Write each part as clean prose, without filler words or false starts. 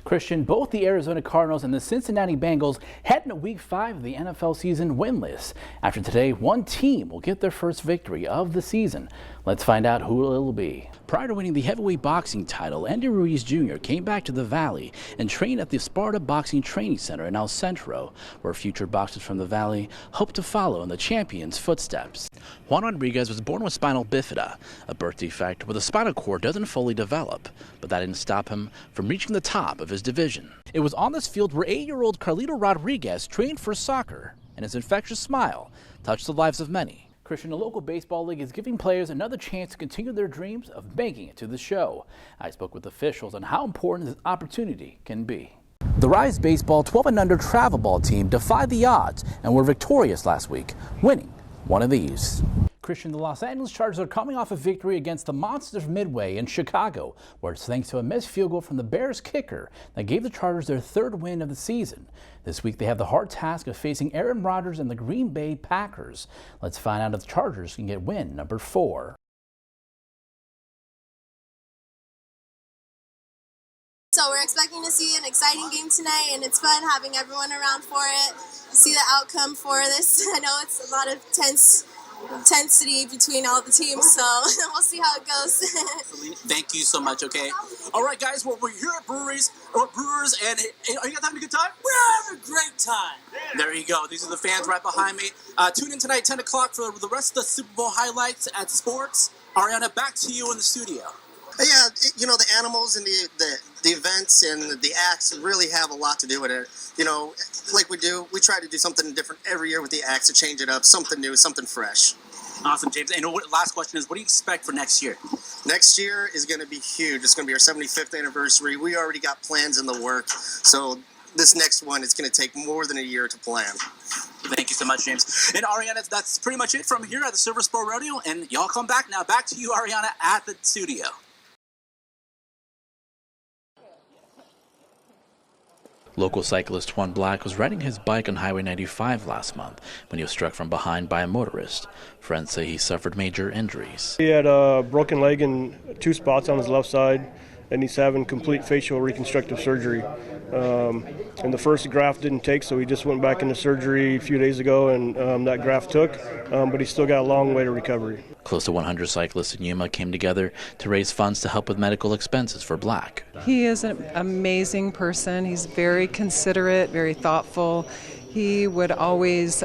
Christian, both the Arizona Cardinals and the Cincinnati Bengals head into Week 5 of the NFL season winless. After today, one team will get their first victory of the season. Let's find out who it'll be. Prior to winning the heavyweight boxing title, Andy Ruiz Jr. came back to the Valley and trained at the Sparta Boxing Training Center in El Centro, where future boxers from the Valley hope to follow in the champion's footsteps. Juan Rodriguez was born with spinal bifida, a birth defect where the spinal cord doesn't fully develop, but that didn't stop him from reaching the top of his division. It was on this field where 8-year-old Carlito Rodriguez trained for soccer, and his infectious smile touched the lives of many. Christian, the local baseball league is giving players another chance to continue their dreams of making it to the show. I spoke with officials on how important this opportunity can be. The Rise Baseball 12 and under travel ball team defied the odds and were victorious last week, winning one of these. Christian, the Los Angeles Chargers are coming off a victory against the Monsters Midway in Chicago, where it's thanks to a missed field goal from the Bears kicker that gave the Chargers their third win of the season. This week they have the hard task of facing Aaron Rodgers and the Green Bay Packers. Let's find out if the Chargers can get win number 4. So we're expecting to see an exciting game tonight, and it's fun having everyone around for it, to see the outcome for this. I know it's a lot of intensity between all the teams, so we'll see how it goes. Thank you so much, okay? All right, guys, well, we're here at Brewers, and are you guys having a good time? We're having a great time. There you go. These are the fans right behind me. Tune in tonight, 10 o'clock, for the rest of the Super Bowl highlights at Sports. Ariana, back to you in the studio. Yeah, you know, the animals and the events and the acts really have a lot to do with it. You know, like we try to do something different every year with the acts to change it up, something new, something fresh. Awesome, James. And last question is, what do you expect for next year? Next year is going to be huge. It's going to be our 75th anniversary. We already got plans in the work, so this next one is going to take more than a year to plan. Thank you so much, James. And Ariana, that's pretty much it from here at the Silver Spur Rodeo, and y'all come back now. Back to you, Ariana, at the studio. Local cyclist Juan Black was riding his bike on Highway 95 last month when he was struck from behind by a motorist. Friends say he suffered major injuries. He had a broken leg in 2 spots on his left side, and he's having complete facial reconstructive surgery. And the first graft didn't take, so he just went back into surgery a few days ago, and that graft took, but he's still got a long way to recovery. Close to 100 cyclists in Yuma came together to raise funds to help with medical expenses for Black. He is an amazing person. He's very considerate, very thoughtful. He would always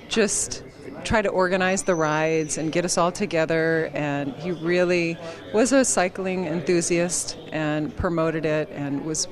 just try to organize the rides and get us all together, and he really was a cycling enthusiast and promoted it and was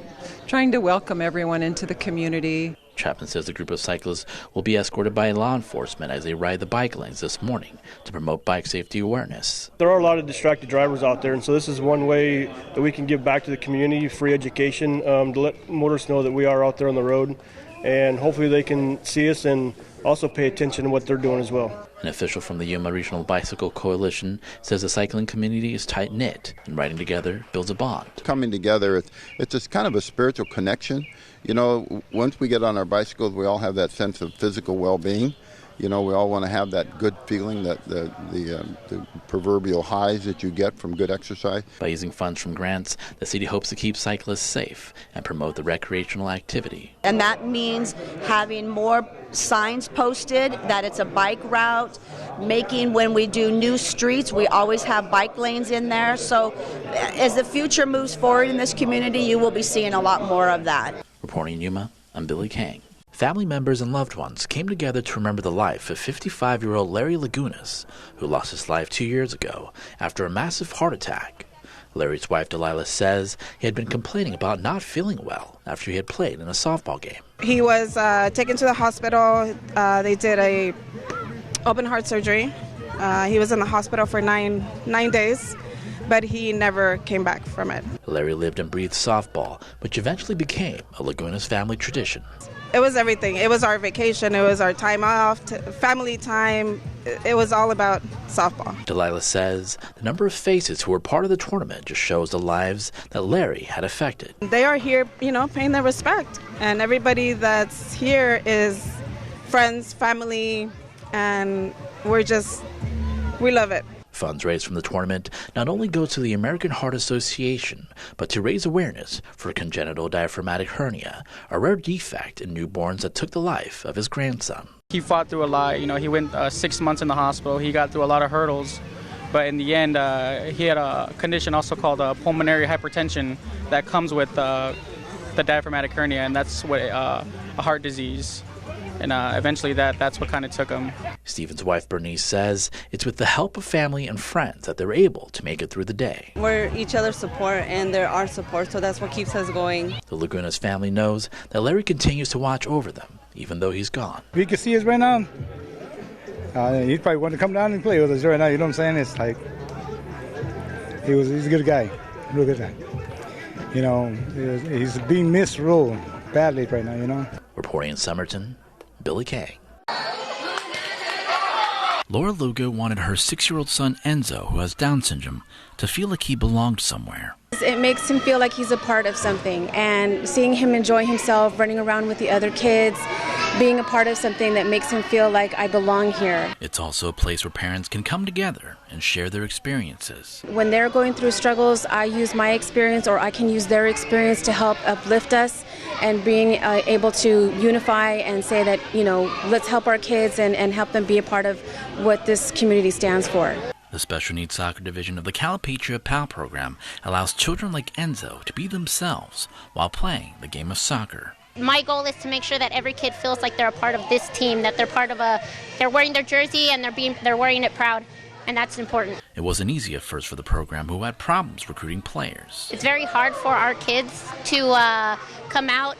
trying to welcome everyone into the community. Chapman says the group of cyclists will be escorted by law enforcement as they ride the bike lanes this morning to promote bike safety awareness. There are a lot of distracted drivers out there, and so this is one way that we can give back to the community, free education, to let motorists know that we are out there on the road, and hopefully they can see us and also pay attention to what they're doing as well. An official from the Yuma Regional Bicycle Coalition says the cycling community is tight-knit, and riding together builds a bond. Coming together, it's just kind of a spiritual connection. You know, once we get on our bicycles, we all have that sense of physical well-being. You know, we all want to have that good feeling, that the proverbial highs that you get from good exercise. By using funds from grants, the city hopes to keep cyclists safe and promote the recreational activity. And that means having more signs posted that it's a bike route, making when we do new streets, we always have bike lanes in there. So as the future moves forward in this community, you will be seeing a lot more of that. Reporting in Yuma, I'm Billy Khang. Family members and loved ones came together to remember the life of 55-year-old Larry Lagunas, who lost his life 2 years ago after a massive heart attack. Larry's wife, Delilah, says he had been complaining about not feeling well after he had played in a softball game. He was taken to the hospital. They did a open heart surgery. He was in the hospital for nine days, but he never came back from it. Larry lived and breathed softball, which eventually became a Lagunas family tradition. It was everything. It was our vacation. It was our time off, family time. It was all about softball. Delilah says the number of faces who were part of the tournament just shows the lives that Larry had affected. They are here, paying their respect. And everybody that's here is friends, family, and we love it. Funds raised from the tournament not only go to the American Heart Association, but to raise awareness for congenital diaphragmatic hernia, a rare defect in newborns that took the life of his grandson. He fought through a lot. He went 6 months in the hospital. He got through a lot of hurdles. But in the end, he had a condition also called pulmonary hypertension that comes with the diaphragmatic hernia, and that's what a heart disease. And eventually that's what kind of took him. Stephen's wife, Bernice, says it's with the help of family and friends that they're able to make it through the day. We're each other's support, and they're our support, so that's what keeps us going. The Lagunas family knows that Larry continues to watch over them, even though he's gone. We can see us right now. He'd probably want to come down and play with us right now. You know what I'm saying? It's like he's a good guy, real good guy. He's being misruled badly right now. Reporting in Somerton, Billy Khang. Laura Lugo wanted her 6-year-old son Enzo, who has Down syndrome, to feel like he belonged somewhere. It makes him feel like he's a part of something, and seeing him enjoy himself, running around with the other kids, being a part of something that makes him feel like I belong here. It's also a place where parents can come together and share their experiences. When they're going through struggles, I use my experience, or I can use their experience to help uplift us, and being able to unify and say that, let's help our kids and help them be a part of what this community stands for. The Special Needs Soccer Division of the Calipatria PAL program allows children like Enzo to be themselves while playing the game of soccer. My goal is to make sure that every kid feels like they're a part of this team, that they're part of they're wearing their jersey and they're wearing it proud, and that's important. It wasn't easy at first for the program, who had problems recruiting players. It's very hard for our kids to come out,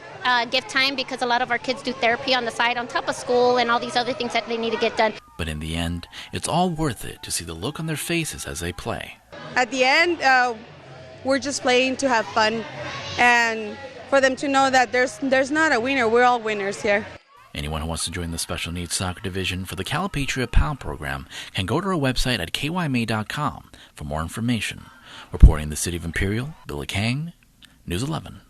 give time, because a lot of our kids do therapy on the side on top of school and all these other things that they need to get done. But in the end, it's all worth it to see the look on their faces as they play. At the end, we're just playing to have fun, and for them to know that there's not a winner. We're all winners here. Anyone who wants to join the Special Needs Soccer Division for the Calipatria PAL program can go to our website at kyma.com for more information. Reporting in the city of Imperial, Billy Khang, News 11.